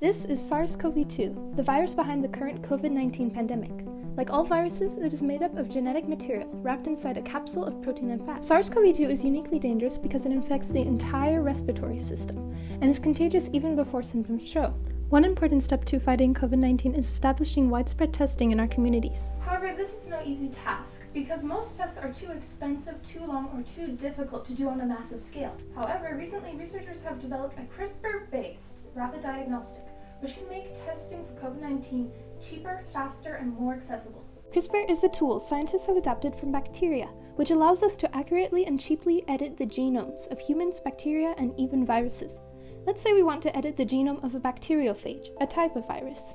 This is SARS-CoV-2, the virus behind the current COVID-19 pandemic. Like all viruses, it is made up of genetic material wrapped inside a capsule of protein and fat. SARS-CoV-2 is uniquely dangerous because it infects the entire respiratory system and is contagious even before symptoms show. One important step to fighting COVID-19 is establishing widespread testing in our communities. However, this is no easy task because most tests are too expensive, too long, or too difficult to do on a massive scale. However, recently researchers have developed a CRISPR-based rapid diagnostic, which can make testing for COVID-19 cheaper, faster, and more accessible. CRISPR is a tool scientists have adapted from bacteria, which allows us to accurately and cheaply edit the genomes of humans, bacteria, and even viruses. Let's say we want to edit the genome of a bacteriophage, a type of virus.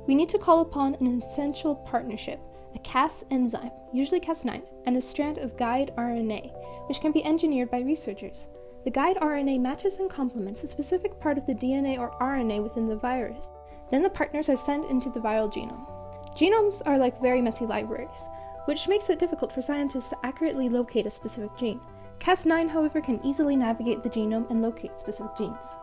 We need to call upon an essential partnership, a Cas enzyme, usually Cas9, and a strand of guide RNA, which can be engineered by researchers. The guide RNA matches and complements a specific part of the DNA or RNA within the virus. Then the partners are sent into the viral genome. Genomes are like very messy libraries, which makes it difficult for scientists to accurately locate a specific gene. Cas9, however, can easily navigate the genome and locate specific genes.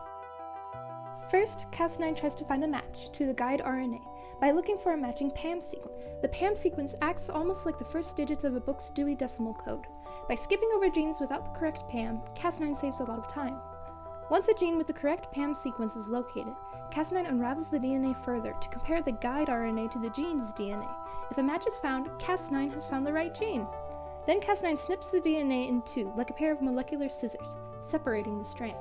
First, Cas9 tries to find a match to the guide RNA by looking for a matching PAM sequence. The PAM sequence acts almost like the first digits of a book's Dewey Decimal Code. By skipping over genes without the correct PAM, Cas9 saves a lot of time. Once a gene with the correct PAM sequence is located, Cas9 unravels the DNA further to compare the guide RNA to the gene's DNA. If a match is found, Cas9 has found the right gene. Then Cas9 snips the DNA in two, like a pair of molecular scissors, separating the strand.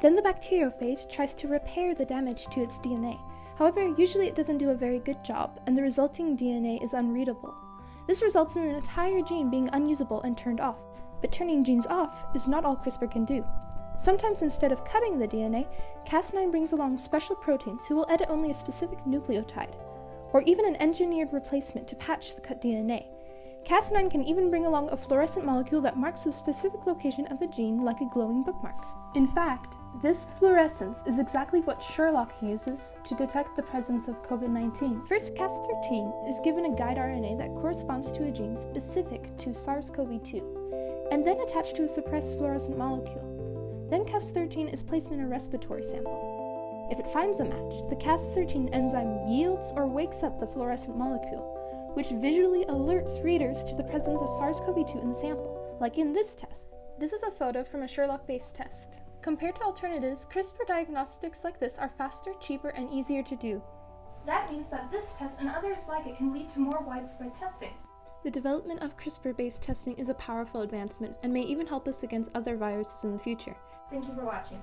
Then the bacteriophage tries to repair the damage to its DNA. However, usually it doesn't do a very good job, and the resulting DNA is unreadable. This results in an entire gene being unusable and turned off. But turning genes off is not all CRISPR can do. Sometimes instead of cutting the DNA, Cas9 brings along special proteins who will edit only a specific nucleotide, or even an engineered replacement to patch the cut DNA. Cas9 can even bring along a fluorescent molecule that marks the specific location of a gene like a glowing bookmark. In fact, this fluorescence is exactly what SHERLOCK uses to detect the presence of COVID-19. First, Cas13 is given a guide RNA that corresponds to a gene specific to SARS-CoV-2, and then attached to a suppressed fluorescent molecule. Then Cas13 is placed in a respiratory sample. If it finds a match, the Cas13 enzyme yields or wakes up the fluorescent molecule, which visually alerts readers to the presence of SARS-CoV-2 in the sample, like in this test. This is a photo from a SHERLOCK-based test. Compared to alternatives, CRISPR diagnostics like this are faster, cheaper, and easier to do. That means that this test and others like it can lead to more widespread testing. The development of CRISPR-based testing is a powerful advancement and may even help us against other viruses in the future. Thank you for watching.